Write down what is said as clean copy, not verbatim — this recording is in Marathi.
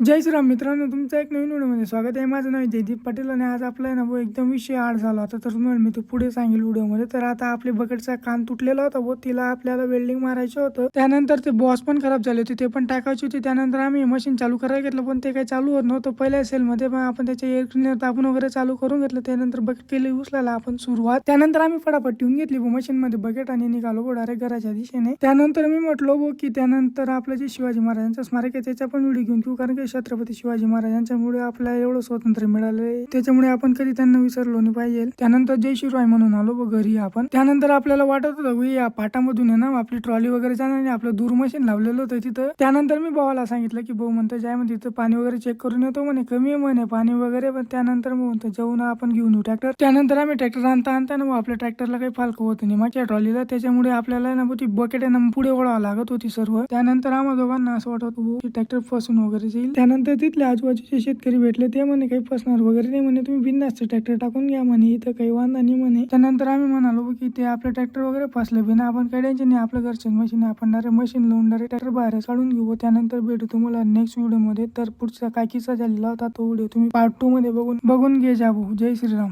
जय श्रीराम मित्रांनो, तुमचं एक नवीन व्हिडिओमध्ये स्वागत आहे. माझं नाव जयदीप पाटील आणि आज आपला आहे ना एकदम विषय आड झाला होता. तर तुम्हाला मी ते पुढे सांगेल व्हिडिओमध्ये. तर आता आपले बकेटचा कान तुटलेला होता व तिला आपल्याला वेल्डिंग मारायचं होतं. त्यानंतर ते बॉस पण खराब झाले होते, ते पण टाकायची होती. त्यानंतर आम्ही मशीन चालू करायला घेतलं, पण ते काही चालू होत नव्हतं. पहिल्या सेलमध्ये पण आपण त्याचे एअर क्लिनर तापून वगैरे चालू करून घेतलं. त्यानंतर बकेट केली उचलायला आपण सुरुवात. त्यानंतर आम्ही फटाफट ठेवून घेतली मशीन मध्ये बकेट आणि निघालो डायरेक्ट घराच्या दिशेने. त्यानंतर मी म्हटलो की त्यानंतर आपलं जे शिवाजी महाराजांचं स्मारक आहे त्याचा पण व्हिडिओ घेऊन ठेवू, कारण की छत्रपती शिवाजी महाराजांच्यामुळे आपल्याला एवढं स्वातंत्र्य मिळालंय, त्याच्यामुळे आपण कधी त्यांना विसरलो नाही पाहिजे. त्यानंतर जय शिवराय म्हणून आलो व घरी आपण. त्यानंतर आपल्याला वाटत होतं या पाटामधून आहे ना आपली ट्रॉली वगैरे जाणार नाही, आपलं दूर मशीन लावलेलं होतं तिथं. त्यानंतर मी भावाला सांगितलं की भाऊ म्हणतो जाय म्हणजे तिथं पाणी वगैरे चेक करून येतो म्हणे, कमी आहे म्हणे पाणी वगैरे. पण त्यानंतर मग म्हणतो जाऊन आपण घेऊन येऊ ट्रॅक्टर. त्यानंतर आम्ही ट्रॅक्टर आणता ना आपल्या ट्रॅक्टरला काही फालक होत नाही मागच्या ट्रॉलीला, त्याच्यामुळे आपल्याला ना ती बकेट आहे ना पुढे वळावं लागत होती सर्व. त्यानंतर आम्हा दोघांना असं वाटत होतं की ट्रॅक्टर फसून वगैरे जाईल. त्यानंतर तिथले आजूबाजूचे शेतकरी भेटले, ते म्हणे काही फसणार वगैरे नाही म्हणे, तुम्ही बिंदास्त ट्रॅक्टर टाकून घ्या म्हणे, इथं काही वांधा नाही म्हणे. त्यानंतर आम्ही म्हणालो की ते आपलं ट्रॅक्टर वगैरे फसलं बिना आपण काही टेन्शन नाही, आपलं घरचे मशीन आपण डायरेक्ट मशीन लावून डायरेक्ट ट्रॅक्टर बाहेर काढून घेऊ. त्यानंतर भेटू तुम्हाला नेक्स्ट व्हिडिओ मध्ये. तर पुढचा काय किस्सा झालेला होता तो व्हिडिओ तुम्ही पार्ट 2 मध्ये बघून घे जा. जय श्रीराम.